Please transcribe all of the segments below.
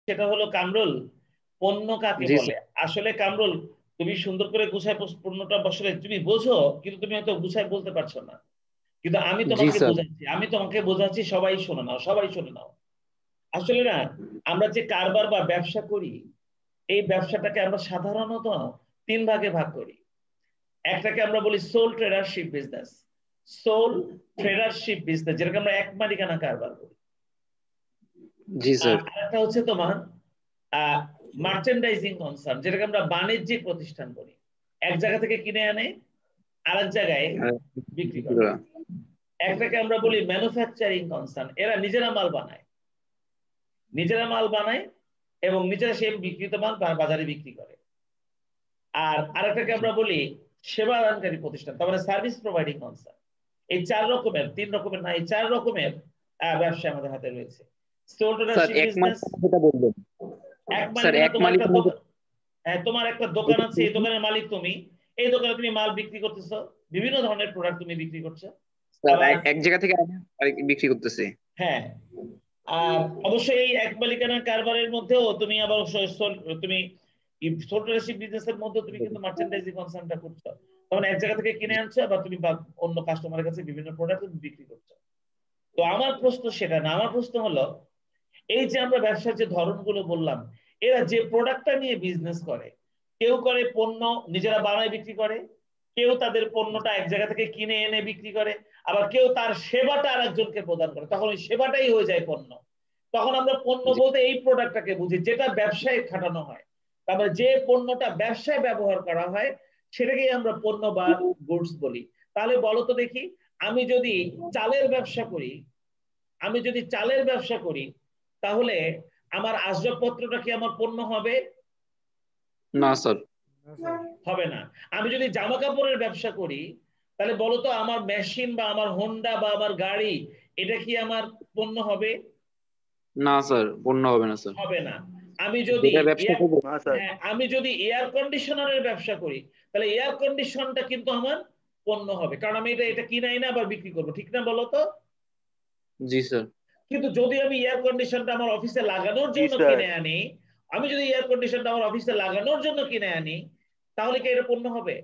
সেটা হলো কামরুল, পণ্য কাকে জি বলে। স্যার। আসলে কামরুল, তুমি সুন্দর করে গুছায় পণ্যটা আসলে তুমি বোঝো, কিন্তু তুমি হয়তো গুছায় বলতে পারছো না। কিন্তু আমি জি তোমাকে স্যার। বোঝাচ্ছি, সবাই শুনে নাও, সবাই শুনে নাও। আসলে না, আমরা যে কারবার বা ব্যবসা করি, এই ব্যবসাটাকে আমরা সাধারণত 3 ভাগে ভাগ করি। একটাকে আমরা বলি সোল ট্রেডারশিপ বিজনেস। সোল ট্রেডারশিপ বিজনেস, যেটাকে আমরা এক মালিকানা কারবার করি। জি আর স্যার। আরেকটা হচ্ছে তোমার মার্চেন্ডাইজিং কনসার্ন, যেটাকে আমরা বাণিজ্যিক প্রতিষ্ঠান বলি। এক জায়গা থেকে কিনে আনে আরেক জায়গায় বিক্রি করে। একটাকে আমরা বলি ম্যানুফ্যাকচারিং কনসার্ন, এরা নিজেরা মাল বানায়, এবং নিজেরা সেই বিক্রিত মাল বাজারে বিক্রি করে। আর আরেকটাকে আমরা বলি সেবা দানকারী প্রতিষ্ঠান, তার মানে সার্ভিস প্রোভাইডিং কনসার্ন। এই 4 রকমের, 3 রকমের না, এই 4 রকমের ব্যবসা আমাদের হাতে রয়েছে। সোল স্যার ট্রেডারশিপ এক বিজনেস মালিকানা যেটা বললেন, এক স্যার মালিকানা, এক মালিকানা তোমার একটা দোকান আছে, এই দোকানের মালিক তুমি। এই দোকানে তুমি মাল বিক্রি করতেছো, বিভিন্ন ধরনের প্রোডাক্ট তুমি বিক্রি করছো। স্যার আবার এক জায়গা থেকে আরেক বিক্রি করতেছে। হ্যাঁ, আর অবশ্যই এই এক মালিকানার কারবারের মধ্যেও তুমি আবার তুমি সোল ট্রেডারশিপ বিজনেসের মধ্যে তুমি কিন্তু মার্চেন্ডাইজিং কনসার্নটা করছো। তখন এক জায়গা থেকে কিনে আনছো, বা তুমি অন্য কাস্টমারের কাছে বিভিন্ন প্রোডাক্ট তুমি বিক্রি করছো। তো আমার প্রশ্ন সেটা না, আমার প্রশ্ন হলো, এই যে আমরা ব্যবসার যে ধরনগুলো বললাম, এরা যে প্রোডাক্টটা নিয়ে বিজনেস করে, কেউ করে পণ্য নিজেরা বানায় বিক্রি করে, কেউ তাদের পণ্যটা এক জায়গা থেকে কিনে এনে বিক্রি করে, আবার কেউ তার সেবাটা আরেকজনকে প্রদান করে, তখন ওই সেবাটাই হয়ে যায় পণ্য। তখন আমরা পণ্য জি বলতে এই প্রোডাক্টটাকে বুঝি যেটা ব্যবসায় খাটানো হয়। তারপরে যে পণ্যটা ব্যবসায় ব্যবহার করা হয়, সেটাকেই আমরা পণ্য বা গুডস বলি। তাহলে বলো তো দেখি, আমি যদি চালের ব্যবসা করি, তাহলে আমার আসবাবপত্রটা কি আমার পণ্য হবে? না স্যার। না স্যার। হবে না। আমি যদি জামা কাপড়ের ব্যবসা করি, তাহলে বলতো আমার মেশিন বা আমার হোন্ডা বা আমার গাড়ি, এটা কি আমার পণ্য হবে? না স্যার, পণ্য হবে না স্যার। হবে না। আমি যদি যেটা ব্যবসা করবো। না স্যার। হ্যাঁ, আমি যদি এয়ার কন্ডিশনারের ব্যবসা করি, তাহলে এয়ার কন্ডিশনটা কিন্তু আমার পণ্য হবে, কারণ আমি এটা কিনাই না আবার বিক্রি করবো, ঠিক না বলো তো? জি স্যার। কিন্তু যদি আমি এয়ার কন্ডিশনটা আমার অফিসে লাগানোর জি জন্য স্যার। কিনে আনি, তাহলে কি এটা পণ্য হবে?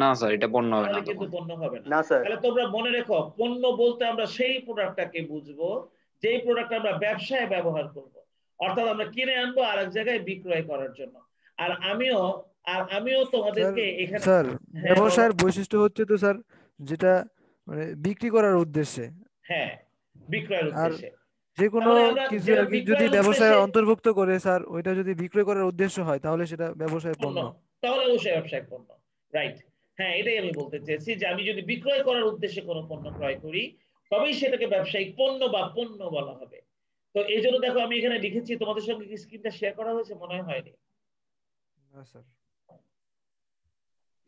না স্যার, এটা পণ্য হবে না তাহলে কিন্তু তখন। পণ্য হবে না। না স্যার। তাহলে তোমরা মনে রেখো, পণ্য বলতে আমরা সেই প্রোডাক্টটাকে বুঝবো, যেই প্রোডাক্ট আমরা ব্যবসায় ব্যবহার করব। অর্থাৎ আমরা কিনে আনবো আরেক জায়গায় বিক্রয় করার জন্য। আর আমিও স্যার তোমাদেরকে এখানে, স্যার হ্যাঁ বলো। ব্যবসায়ের বৈশিষ্ট্য হচ্ছে তো স্যার, যেটা মানে বিক্রি করার উদ্দেশ্যে। হ্যাঁ, বিক্রয়ের আর উদ্দেশ্যে। যে তার কোনো মানে আমরা কিছু যেটা আর কি যদি বিক্রয়ের ব্যবসায় উদ্দেশ্যে অন্তর্ভুক্ত করে স্যার, ওইটা যদি বিক্রয় করার উদ্দেশ্য হয় তাহলে সেটা ব্যবসায় পণ্য, পণ্য। তাহলে অবশ্যই ব্যবসায়িক পণ্য। রাইট। হ্যাঁ, এটাই আমি বলতে চেয়েছি, যে আমি যদি বিক্রয় করার উদ্দেশ্যে কোনো পণ্য ক্রয় করি, তবেই সেটাকে ব্যবসায়িক পণ্য বা পণ্য বলা হবে। তো এই জন্য দেখো, আমি এখানে লিখেছি, তোমাদের সঙ্গে কি স্ক্রিনটা শেয়ার করা হয়েছে? মনে হয়নি। না স্যার।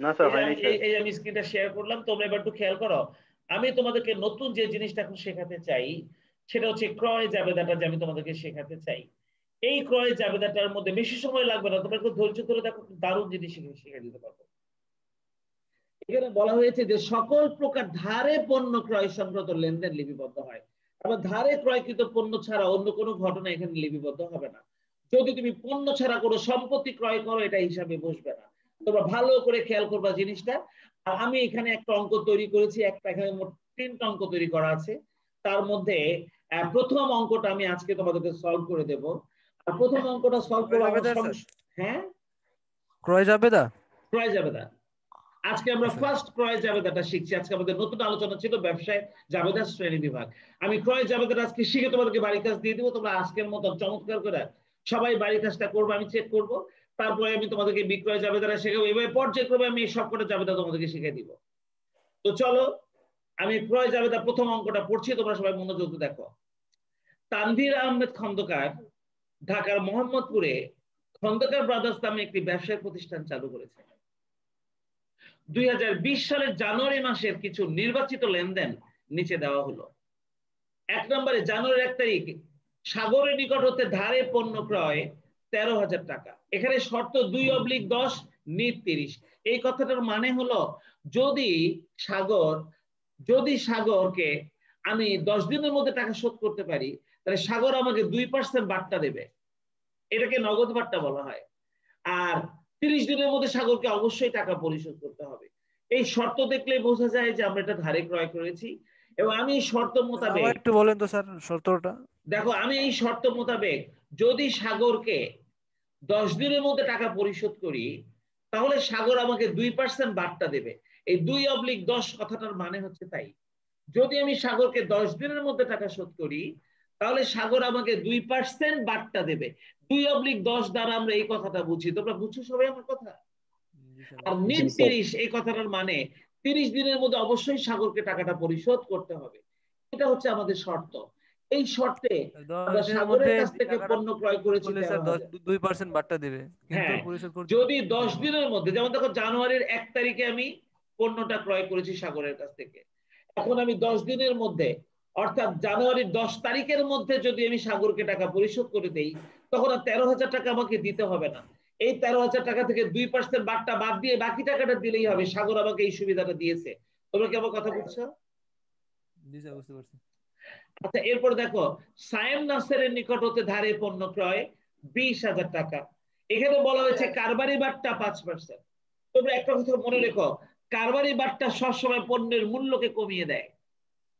না স্যার, এই যে হয়নি আমি স্যার। আমি স্ক্রিনটা শেয়ার করলাম, তোমরা এবার একটু খেয়াল করো। আমি তোমাদেরকে নতুন যে জিনিসটা এখন শেখাতে চাই, সেটা হচ্ছে ক্রয় জাবেদাটা, যে আমি তোমাদেরকে শেখাতে চাই। এই ক্রয় জাবেদাটার মধ্যে বেশি সময় লাগবে না, তোমরা একটু ধৈর্য ধরে দেখো, খুব দারুণ জিনিস শিখে দিতে পারবো। এখানে বলা হয়েছে যে সকল প্রকার ধারে পণ্য ক্রয় সংক্রান্ত লেনদেন লিপিবদ্ধ হয়। আবার ধারে ক্রয়কৃত পণ্য ছাড়া অন্য কোনো ঘটনা এখানে লিপিবদ্ধ হবে না। যদি তুমি পণ্য ছাড়া কোনো সম্পত্তি ক্রয় করো, এটা হিসাবে বসবে না। তোমরা ভালো করে খেয়াল করবা জিনিসটা। আর আমি এখানে একটা অঙ্ক তৈরি করেছি, এখানে মোট 3টা অঙ্ক তৈরি করা আছে। তার মধ্যে প্রথম অঙ্কটা আমি আজকে তোমাদেরকে সলভ করে দেব। আর প্রথম অঙ্কটা সলভ ক্রয় করা আমার জাবেদা স্যার। হ্যাঁ, ক্রয় জাবেদা। ক্রয় জাবেদা। আজকে আমরা আচ্ছা। ফার্স্ট ক্রয় জাবেদাটা শিখছি। আজকে আমাদের নতুন আলোচনা ছিল ব্যবসায় জাবেদা শ্রেণী বিভাগ। আমি ক্রয় জাবেদাটা আজকে শিখে তোমাদেরকে বাড়ির কাজ দিয়ে দিব। তোমরা আজকের মতো চমৎকার করে সবাই বাড়ির কাজটা করবো, আমি চেক করব। তারপরে আমি তোমাদেরকে বিক্রয় জাবেদাটা শেখাবো। এভাবে পর্যায়ক্রমে আমি সবকটা জাবেদা তোমাদেরকে শিখিয়ে দিব। তো চলো, আমি ক্রয় জাবেদা প্রথম অঙ্কটা পড়ছি, তোমরা সবাই মনোযোগ দিয়ে দেখো। তানভীর আহমেদ খন্দকার ঢাকার মোহাম্মদপুরে খন্দকার ব্রাদার্স নামে একটি ব্যবসায় প্রতিষ্ঠান চালু করেছে। 2020 সালের জানুয়ারি মাসের কিছু নির্বাচিত লেনদেন নিচে দেওয়া হলো। 1 নম্বরে জানুয়ারির 1 তারিখ সাগরের নিকট হতে ধারে পণ্য ক্রয় 13,000 টাকা। এখানে শর্ত 2/10 নিট 30। এই কথাটার মানে হলো, যদি সাগরকে আমি 10 দিনের মধ্যে টাকা শোধ করতে পারি, তাহলে সাগর আমাকে 2% বাট্টা দেবে, এটাকে নগদ বাট্টা বলা হয়। আর 30 দিনের মধ্যে সাগরকে অবশ্যই টাকা পরিশোধ করতে হবে। এই শর্ত দেখলে বোঝা যায় যে আমরা এটা ধারে ক্রয় করেছি। এবং আমি এই শর্ত মোতাবেক, আমার একটু বলেন তো স্যার শর্তটা। দেখো আমি এই শর্ত মোতাবেক যদি সাগরকে 10 দিনের মধ্যে টাকা পরিশোধ করি, তাহলে সাগর আমাকে 2% বাট্টা দেবে। এই 2/10 কথাটার মানে হচ্ছে তাই। যদি আমি সাগরকে 10 দিনের মধ্যে টাকা শোধ করি, তাহলে সাগর আমাকে 2% বাট্টা দেবে। 2/10 দ্বারা আমরা এই কথাটা বুঝি। তোমরা বুঝছো সবাই আমার কথা? আর নিট 30 এই কথাটার মানে 30 দিনের মধ্যে অবশ্যই সাগরকে টাকাটা পরিশোধ করতে হবে। এটা হচ্ছে আমাদের শর্ত। এই শর্তে আমরা সাগরের কাছ থেকে পণ্য ক্রয় করেছি 13,000। 2% বাট্টা দেবে, কিন্তু হ্যাঁ, পরিশোধ করতে যদি 10 দিনের মধ্যে, যেমন দেখো জানুয়ারির 1 তারিখে আমি পণ্যটা ক্রয় করেছি সাগরের কাছ থেকে, এখন আমি 10 দিনের মধ্যে অর্থাৎ জানুয়ারির 10 তারিখের মধ্যে যদি আমি সাগরকে টাকা পরিশোধ করে দেই, তখন আর 13,000 টাকা আমাকে দিতে হবে না। এই 13,000 টাকা থেকে 2% বাট্টা বাদ দিয়ে বাকি টাকাটা দিলেই হবে। সাগর আমাকে এই সুবিধাটা দিয়েছে। তোমরা কি আমার কথা বুঝছো? বুঝতে পারছি। আচ্ছা, এরপর দেখো সায়েম নাসেরের নিকট হতে ধারে পণ্য ক্রয় 20,000 টাকা। এখানে বলা হয়েছে কারবারি বাট্টা 5%। তোমরা একটা কথা মনে রেখো, কারবারি বাট্টা সবসময় পণ্যের মূল্যকে কমিয়ে দেয়।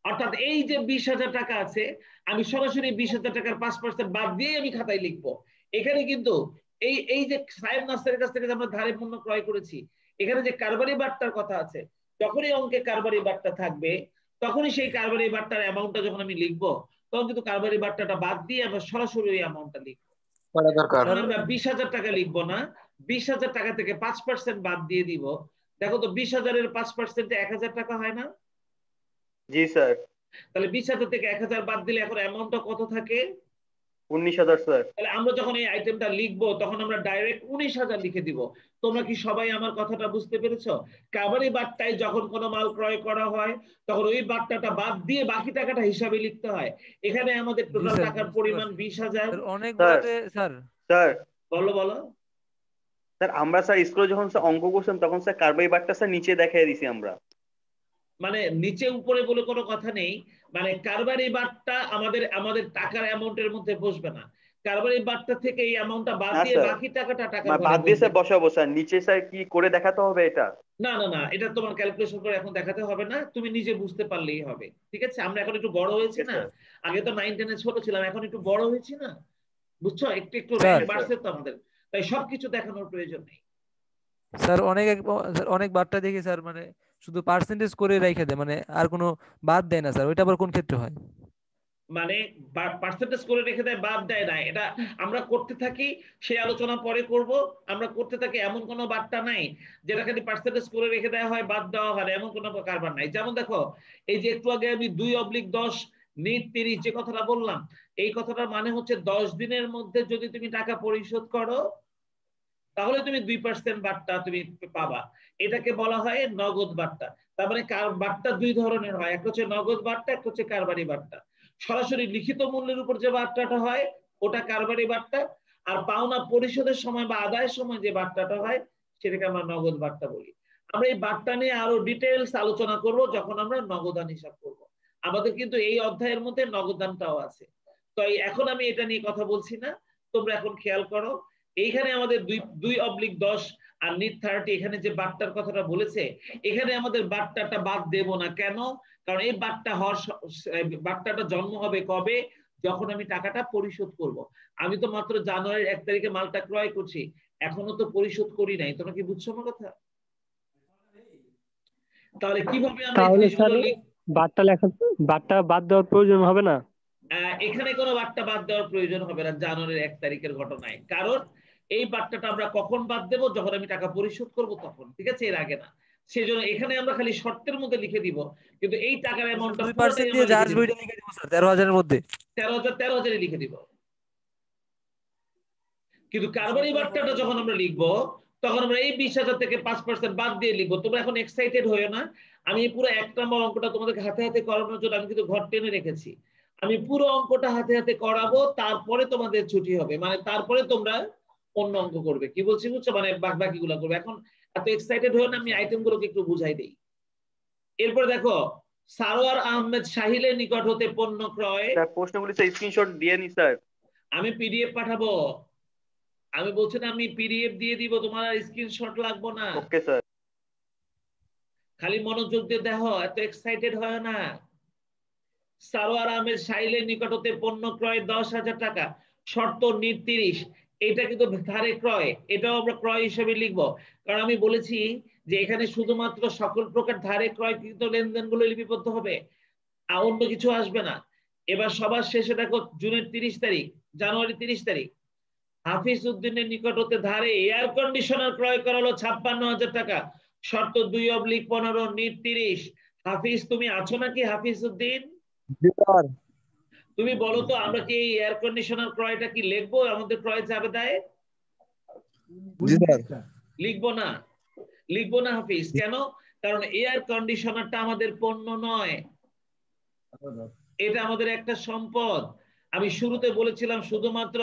অর্থাৎ এই যে 20,000 টাকা আছে, আমি সরাসরি 20,000 টাকার 5% বাদ দিয়ে আমি খাতায় লিখবো। এখানে কিন্তু এই এই যে সায়েম নাসেরের কাছ থেকে আমরা ধারে পণ্য ক্রয় করেছি, এখানে যে কারবারি বাট্টার কথা আছে, যখনই অঙ্কে কারবারি বাট্টা থাকবে, তখনই সেই কারবারি বাট্টার অ্যামাউন্টটা যখন আমি লিখবো, তখন কিন্তু কারবারি বাট্টাটা বাদ দিয়ে আমরা সরাসরি ওই অ্যামাউন্টটা লিখবো। আমরা 20,000 টাকা লিখবো না, 20,000 টাকা থেকে 5% বাদ দিয়ে দিব। দেখো তো 20,000-এর 5% 1,000 টাকা হয় না? জি স্যার। তাহলে 20,000 থেকে 1,000 বাদ দিলে এখন অ্যামাউন্টটা কত থাকে? 19,000 স্যার। তাহলে আমরা যখন এই আইটেমটা লিখবো, তখন আমরা ডাইরেক্ট 19,000 লিখে দিব। তোমরা কি সবাই আমার কথাটা বুঝতে পেরেছো? কারবারি বাট্টায় যখন কোনো মাল ক্রয় করা হয়, তখন ওই বাট্টাটা বাদ দিয়ে বাকি টাকাটা হিসাবে লিখতে হয়। এখানে আমাদের টোটাল টাকার পরিমাণ 20,000। অনেক স্যার বলো বলো। স্যার আমরা স্যার স্কুলে যখন স্যার অঙ্ক করছিলাম, তখন স্যার কারবারি বাট্টা স্যার নিচে দেখাই দিছি আমরা। মানে নিচে উপরে বলে কোনো কথা নেই। মানে কারবারি বাট্টা আমাদের আমাদের টাকার অ্যামাউন্টের মধ্যে বসবে না। কারবারি বাট্টা থেকে এই অ্যামাউন্টটা বাদ দিয়ে বাকি টাকাটা টাকা বাদ দিয়ে স্যার বসাবো স্যার। নিচে স্যার কি করে দেখাতে হবে এটা? না না না, এটা তোমার ক্যালকুলেশন করে এখন দেখাতে হবে না, তুমি নিজে বুঝতে পারলেই হবে। ঠিক আছে, আমরা এখন একটু বড় হয়েছি না, আগে তো 9-10-এ ছোট ছিলাম, এখন একটু বড় হয়েছি না, বুঝছো? একটু একটু র্যাঙ্ক বাড়ছে তো আমাদের, তাই সবকিছু দেখানোর প্রয়োজন নেই। স্যার অনেক বাট্টা দেখি স্যার, মানে শুধু পার্সেন্টেজ করে রেখে দেয়, মানে আর কোনো বাদ দেয় না স্যার। ওইটা আবার কোন ক্ষেত্রে হয়? মানে পার্সেন্টেজ করে রেখে দেয়, বাদ দেয় না, এটা আমরা করতে থাকি, সেই আলোচনা পরে করব। আমরা করতে থাকি, এমন কোনো বাট্টা নাই যেটা খালি পার্সেন্টেজ করে রেখে দেওয়া হয়, বাদ দেওয়া হয়, এমন কোনো কারবার নাই। যেমন দেখো, এই যে একটু আগে আমি 2/10 নিট 30 যে কথাটা বললাম, এই কথাটার মানে হচ্ছে 10 দিনের মধ্যে যদি তুমি টাকা পরিশোধ করো, তাহলে তুমি 2% বাট্টা তুমি পাবা। এটাকে বলা হয় নগদ বাট্টা। তার মানে বাট্টা দুই ধরনের হয়, একটা হচ্ছে নগদ বাট্টা, একটা হচ্ছে কারবারি বাট্টা। সরাসরি লিখিত মূল্যের উপর যে বাট্টাটা হয়, ওটা কারবারি বাট্টা। আর পাওনা পরিশোধের সময় বা আদায়ের সময় যে বাট্টাটা হয়, সেটাকে আমরা নগদ বাট্টা বলি। আমরা এই বাট্টা নিয়ে আরো ডিটেইলস আলোচনা করব যখন আমরা নগদান হিসাব করব। আমাদের কিন্তু এই অধ্যায়ের মধ্যে নগদানটাও আছে। তো এখন আমি এটা নিয়ে কথা বলছি না, তোমরা এখন খেয়াল করো। এইখানে আমাদের 2/10 আর নিট 30 এখানে যে বাট্টার কথাটা বলেছে, এখানে আমাদের বাট্টাটা বাদ দেব না। কেন? কারণ এই বাট্টাটা জন্ম হবে কবে? যখন আমি টাকাটা পরিশোধ করব। আমি তো মাত্র জানুয়ারির 1 তারিখে মালটা ক্রয় করছি, এখনো তো পরিশোধ করি নাই। তোমরা কি বুঝছো আমার কথা? তাহলে কিভাবে আমরা বাট্টা বাদ দেওয়ার প্রয়োজন হবে না? এখানে কোনো বাট্টা বাদ দেওয়ার প্রয়োজন হবে না জানুয়ারির 1 তারিখের ঘটনায়। কারণ এই বাট্টাটা আমরা কখন বাদ দেব? যখন আমি টাকা পরিশোধ করব তখন। ঠিক আছে, এর আগে না। সেজন্য এখানে আমরা খালি শর্তের মধ্যে লিখে দিব, কিন্তু এই টাকার অ্যামাউন্টটা 2% দিয়ে যা আসবে ওইটা লিখে দিব স্যার 13,000-এর মধ্যে। 13,000 লিখে দিব। কিন্তু কারবারি বাট্টাটা যখন আমরা লিখবো, তখন আমরা এই 20,000 থেকে 5% বাদ দিয়ে লিখবো। তোমরা এখন এক্সাইটেড হইও না। আমি পুরো 1 নম্বর অঙ্কটা তোমাদেরকে হাতে হাতে করানোর জন্য আমি কিন্তু ঘর টেনে রেখেছি। আমি পুরো অঙ্কটা হাতে হাতে করাবো, তারপরে তোমাদের ছুটি হবে, মানে তারপরে তোমরা অন্য অঙ্ক করবে। কি বলছি বুঝছো? মানে বাকিগুলো করবে। এখন এত এক্সাইটেড হয়ে না, আমি আইটেমগুলোকে একটু বুঝাই দেই। এরপর দেখো, সারোয়ার আহমেদ সাহিলের নিকট হতে পণ্য ক্রয়। স্যার প্রশ্নগুলি স্যার স্ক্রিনশট দিয়ে নি স্যার। আমি পিডিএফ পাঠাবো, আমি বলছি না আমি পিডিএফ দিয়ে দিব, তোমার স্ক্রিনশট লাগবো না। Okay sir. খালি মনোযোগ দিয়ে দেখো, এত এক্সাইটেড হয় না। সারোয়ার আহমেদ সাহিলের নিকট হতে পণ্য ক্রয় 10,000 টাকা, শর্ত নিট 30। এটা কিন্তু ধারে ক্রয়, এটাও আমরা ক্রয় হিসেবে লিখবো, কারণ আমি বলেছি যে এখানে শুধুমাত্র সকল প্রকার ধারে ক্রয়কৃত লেনদেনগুলো লিপিবদ্ধ হবে, আর অন্য কিছু আসবে না। এবার সবার শেষে দেখো জুনের 30 তারিখ, জানুয়ারি 30 তারিখ, হাফিজ উদ্দিনের নিকট হতে ধারে এয়ার কন্ডিশনার ক্রয় করা হলো 56,000 টাকা, শর্ত 2/15 নিট 30। হাফিজ তুমি আছো নাকি হাফিজ উদ্দিন? তুমি বলো তো আমরা কি এই এয়ার কন্ডিশনার ক্রয়টা কি লিখবো আমাদের ক্রয় জাবেদায়? লিখবো না, লিখবো না হাফিজ। কেন? কারণ এয়ার কন্ডিশনারটা আমাদের পণ্য নয়, এটা আমাদের একটা সম্পদ। আমি শুরুতে বলেছিলাম শুধুমাত্র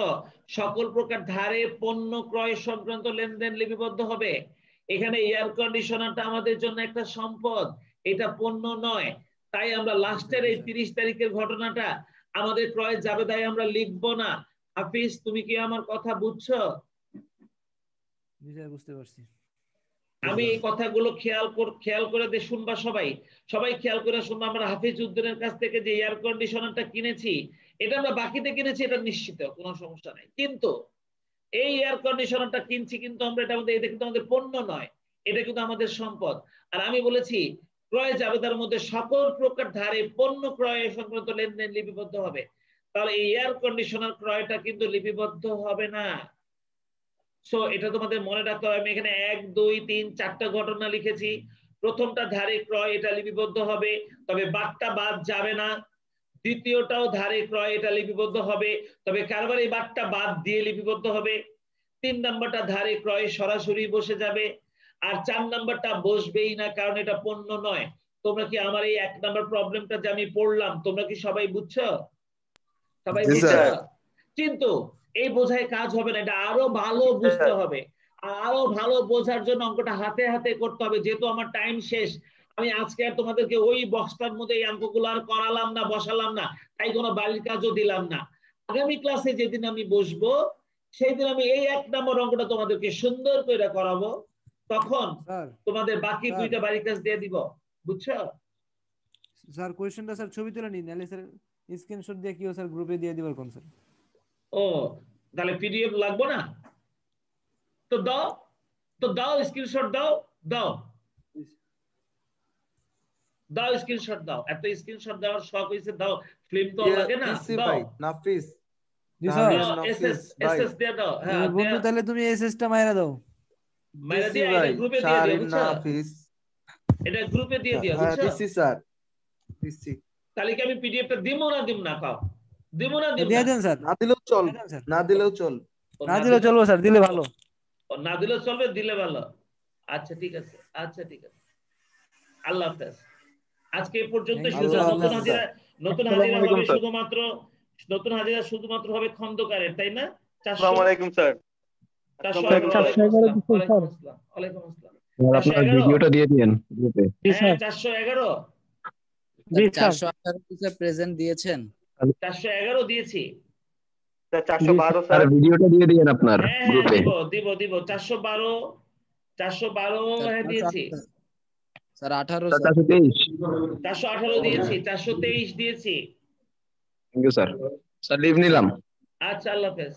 সকল প্রকার ধারে পণ্য ক্রয় সংক্রান্ত লেনদেন লিপিবদ্ধ হবে। এখানে এয়ার কন্ডিশনারটা আমাদের জন্য একটা সম্পদ, এটা পণ্য নয়। তাই আমরা লাস্টের এই 30 তারিখের ঘটনাটা আমাদের ক্রয় জাবেদায় আমরা লিখবো না। হাফিজ তুমি কি আমার কথা বুঝছো? বুঝতে পারছি। আমি এই কথাগুলো খেয়াল করে দিয়ে শুনবা, সবাই খেয়াল করে শুনবা। আমরা হাফিজ উদ্দিনের কাছ থেকে যে এয়ার কন্ডিশনারটা কিনেছি, এটা আমরা বাকিতে কিনেছি, এটা নিশ্চিত, কোনো সমস্যা নাই। কিন্তু এই এয়ার কন্ডিশনারটা কিনছি কিন্তু আমরা এটা কিন্তু আমাদের পণ্য নয়, এটা কিন্তু আমাদের সম্পদ। আর আমি বলেছি ক্রয় জাবেদার মধ্যে সকল প্রকার ধারে পণ্য ক্রয় সংক্রান্ত লেনদেন লিপিবদ্ধ হবে, তাহলে এই এয়ার কন্ডিশনার ক্রয়টা কিন্তু লিপিবদ্ধ হবে না। সো এটা তোমাদের মনে রাখতে হবে। আমি এখানে 1 2 3 4টা ঘটনা লিখেছি। প্রথমটা ধারে ক্রয়, এটা লিপিবদ্ধ হবে, তবে বাদটা বাদ যাবে না। দ্বিতীয়টাও ধারে ক্রয়, এটা লিপিবদ্ধ হবে, তবে কারবারি বাদটা বাদ দিয়ে লিপিবদ্ধ হবে। 3 নাম্বারটা ধারে ক্রয় সরাসরি বসে যাবে, আর 4 নাম্বারটা বসবেই না, কারণ এটা পণ্য নয়। তোমরা কি আমার এই 1 নাম্বার প্রবলেমটা যে আমি পড়লাম, তোমরা কি সবাই বুঝছো? সবাই বুঝছো? কিন্তু এই বোঝায় কাজ হবে না, এটা আরো ভালো বুঝতে হবে। আরো ভালো বোঝার জন্য অঙ্কটা হাতে হাতে করতে হবে। যেহেতু আমার টাইম শেষ, আমি আজকে আর তোমাদেরকে ওই বক্সটার মধ্যে এই অঙ্কগুলো আর করালাম না, বসালাম না, তাই কোনো বাড়ির কাজও দিলাম না। আগামী ক্লাসে যেদিন আমি বসবো, সেই দিন আমি এই 1 নম্বর অঙ্কটা তোমাদেরকে সুন্দর করে করাবো, তখন তোমাদের বাকি 2টা বাড়ির কাজ দিয়ে দিব। বুঝছো স্যার? কোশ্চেনটা স্যার ছবি তুলে নিন, নালে স্যার স্ক্রিনশট দিয়ে কিও স্যার গ্রুপে দিয়ে দিবার কোন স্যার? ও তাহলে পিডিএফ লাগবে না তো দাও, দাও স্ক্রিনশট দাও, দাও স্ক্রিনশট দাও। এত স্ক্রিনশট দেওয়ার শখ হইছে, দাও। ফিল্ম তো লাগে না, দাও। নাফিস জি স্যার। এসএস দিয়ে দাও। হ্যাঁ বন্ধু, তাহলে তুমি এসএসটা মাইরা দাও। মাইরা দিয়ে এটা গ্রুপে দিয়ে দিও, বুঝছো? নাফিস এটা গ্রুপে দিয়ে দিও, হ্যাঁ বুঝছো? দিছি স্যার, দিছি। তাহলে কি আমি পিডিএফটা দিব না কাও? দিব না দিয়ে দেন স্যার। না দিলেও চল, না দিলেও চল। না দিলেও চলবে স্যার, দিলে ভালো। না দিলেও চলবে, দিলে ভালো। আচ্ছা ঠিক আছে, আল্লাহ হাফেজ। আজকে এই পর্যন্ত। নতুন হাজিরা শুধুমাত্র হবে খন্দকারের, তাই না? আসসালামু আলাইকুম স্যার। ওয়ালাইকুম আসসালাম। আপনার ভিডিওটা দিয়ে দিয়েন গ্রুপে। 411 জি স্যার। 418 প্রেজেন্ট দিয়েছেন? 411 দিয়েছি। 412 স্যার ভিডিওটা দিয়ে দিয়েন আপনার গ্রুপে। দিব 412 হ্যাঁ দিয়েছি স্যার। 18 418 দিয়েছি, 423 দিয়েছি। Thank you sir. Sir leave নিলাম। আচ্ছা, আল্লাহ হাফেজ।